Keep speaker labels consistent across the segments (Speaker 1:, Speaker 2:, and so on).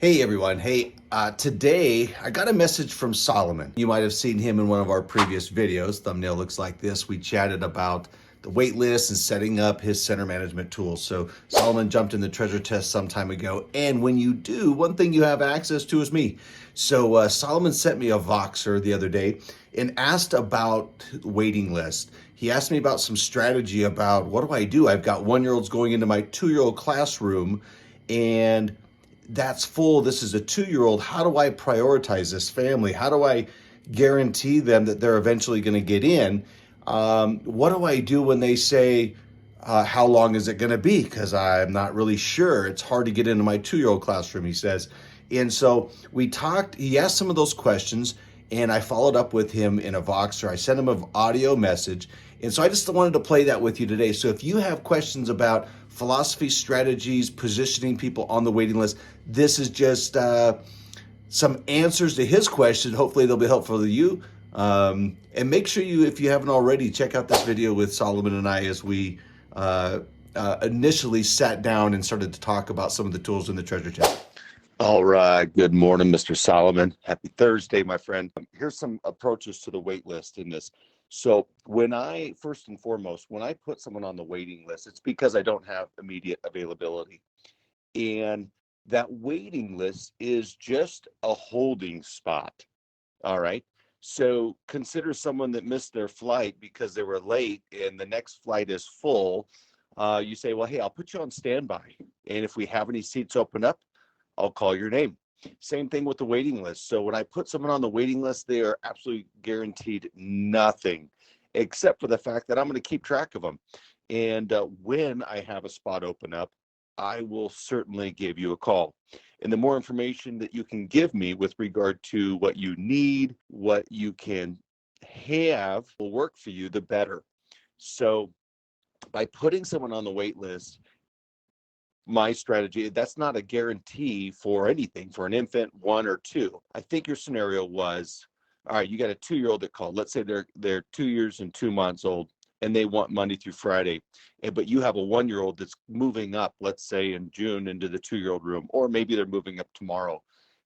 Speaker 1: Hey everyone. Hey, today I got a message from Solomon. You might have seen him in one of our previous videos. Thumbnail looks like this. We chatted about the wait list and setting up his center management tools. So Solomon jumped in the treasure chest some time ago. And when you do, one thing you have access to is me. So Solomon sent me a Voxer the other day and asked about waiting list. He asked me about some strategy about what do I do? I've got 1-year-olds going into my 2-year-old classroom and that's full. This is a 2-year-old. How do I prioritize this family? How do I guarantee them that they're eventually going to get in? What do I do when they say, how long is it going to be? Because I'm not really sure. It's hard to get into my 2-year-old classroom, he says. And so we talked, he asked some of those questions, and I followed up with him in a Voxer. I sent him an audio message. And so I just wanted to play that with you today. So if you have questions about philosophy, strategies, positioning people on the waiting list, this is just some answers to his question. Hopefully they'll be helpful to you. And make sure you, if you haven't already, check out this video with Solomon and I as we initially sat down and started to talk about some of the tools in the treasure chest.
Speaker 2: All right. Good morning, Mr. Solomon. Happy Thursday, my friend. Here's some approaches to the wait list in this. So first and foremost, when I put someone on the waiting list, it's because I don't have immediate availability. And that waiting list is just a holding spot. All right. So consider someone that missed their flight because they were late and the next flight is full. You say, well, hey, I'll put you on standby. And if we have any seats open up, I'll call your name. Same thing with the waiting list. So when I put someone on the waiting list, they are absolutely guaranteed nothing except for the fact that I'm going to keep track of them. And when I have a spot open up, I will certainly give you a call. And the more information that you can give me with regard to what you need, what you can have will work for you, the better. So by putting someone on the wait list, my strategy, that's not a guarantee for anything for an infant, 1 or 2. I think your scenario was, all right, you got a 2-year-old that called. Let's say they're 2 years and 2 months old and they want Monday through Friday. But you have a 1-year-old that's moving up, let's say in June, into the 2-year-old room, or maybe they're moving up tomorrow.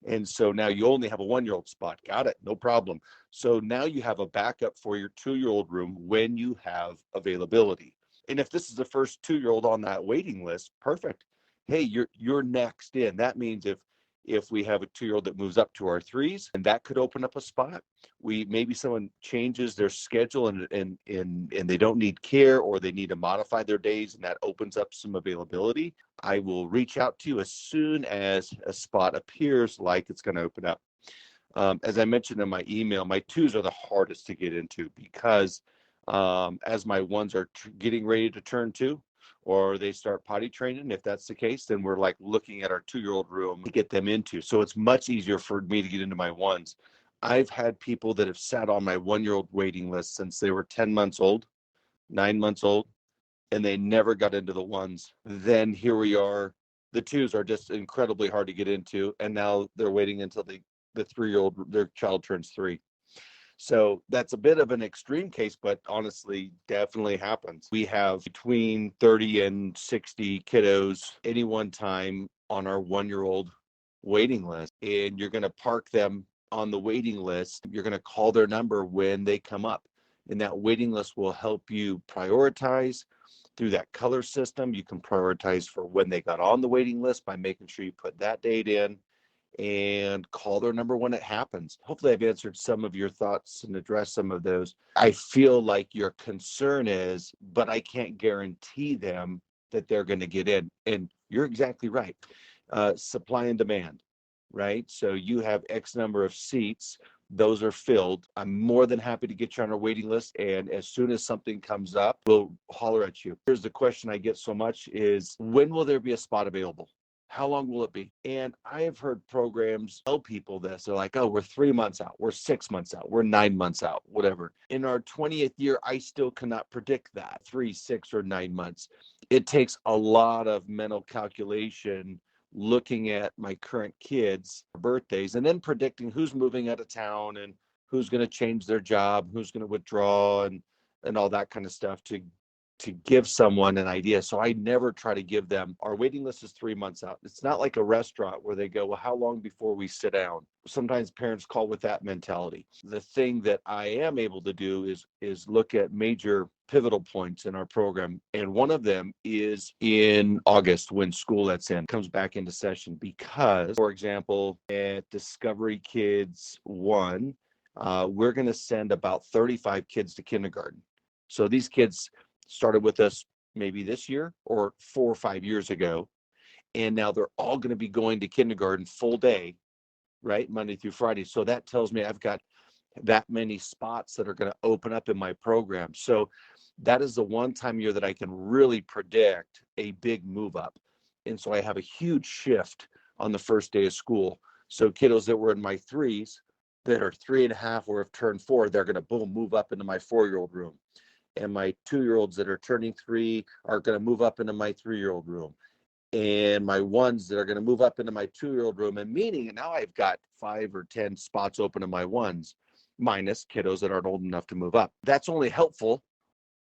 Speaker 2: And so now you only have a 1-year-old spot. Got it. No problem. So now you have a backup for your 2-year-old room when you have availability. And if this is the first 2-year-old on that waiting list, perfect. Hey, you're next in. That means if we have a 2-year-old that moves up to our 3s, and that could open up a spot. Maybe someone changes their schedule and they don't need care, or they need to modify their days, and that opens up some availability. I will reach out to you as soon as a spot appears like it's going to open up. As I mentioned in my email, my 2s are the hardest to get into because as my 1s are getting ready to turn 2, or they start potty training. If that's the case, then we're like looking at our 2-year-old room to get them into. So it's much easier for me to get into my 1s. I've had people that have sat on my 1-year-old waiting list since they were 10 months old, 9 months old, and they never got into the 1s. Then here we are. The 2s are just incredibly hard to get into. And now they're waiting until the 3-year-old, their child turns 3. So that's a bit of an extreme case, but honestly, definitely happens. We have between 30 and 60 kiddos any one time on our 1-year-old waiting list. And you're going to park them on the waiting list. You're going to call their number when they come up. And that waiting list will help you prioritize through that color system. You can prioritize for when they got on the waiting list by making sure you put that date in, and call their number when it happens. Hopefully I've answered some of your thoughts and addressed some of those. I feel like your concern is, but I can't guarantee them that they're going to get in. And you're exactly right. Supply and demand, right? So you have X number of seats. Those are filled. I'm more than happy to get you on our waiting list. And as soon as something comes up, we'll holler at you. Here's the question I get so much is, when will there be a spot available? How long will it be? And I have heard programs tell people this. They're like, oh, we're 3 months out. We're 6 months out. We're 9 months out, whatever. In our 20th year, I still cannot predict that 3, 6, or 9 months. It takes a lot of mental calculation looking at my current kids' birthdays and then predicting who's moving out of town and who's going to change their job, who's going to withdraw, and all that kind of stuff to to give someone an idea. So I never try to give them, our waiting list is 3 months out. It's not like a restaurant where they go, well, how long before we sit down? Sometimes parents call with that mentality. The thing that I am able to do is look at major pivotal points in our program. And one of them is in August when school lets in, comes back into session because, for example, at Discovery Kids 1, we're going to send about 35 kids to kindergarten. So these kids started with us maybe this year or 4 or 5 years ago. And now they're all going to be going to kindergarten full day, right? Monday through Friday. So that tells me I've got that many spots that are going to open up in my program. So that is the one time a year that I can really predict a big move up. And so I have a huge shift on the first day of school. So kiddos that were in my threes that are 3.5 or have turned 4, they're going to boom, move up into my 4-year-old room. And my 2-year-olds that are turning 3 are going to move up into my 3-year-old room. And my ones that are going to move up into my 2-year-old room. And meaning now I've got 5 or 10 spots open in my ones, minus kiddos that aren't old enough to move up. That's only helpful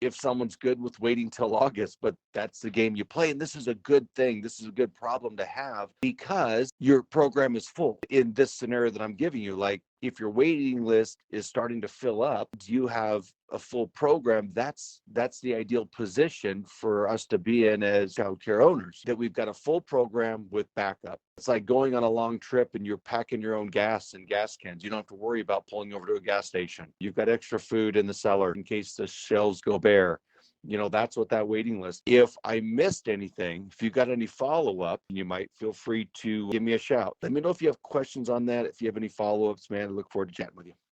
Speaker 2: if someone's good with waiting till August, but that's the game you play. And this is a good thing. This is a good problem to have because your program is full. In this scenario that I'm giving you, like if your waiting list is starting to fill up, you have a full program. That's the ideal position for us to be in as childcare owners, that we've got a full program with backup. It's like going on a long trip and you're packing your own gas and gas cans. You don't have to worry about pulling over to a gas station. You've got extra food in the cellar in case the shelves go bare. That's what that waiting list. If I missed anything, if you got any follow-up, you might feel free to give me a shout. Let me know if you have questions on that. If you have any follow-ups, man, I look forward to chatting with you.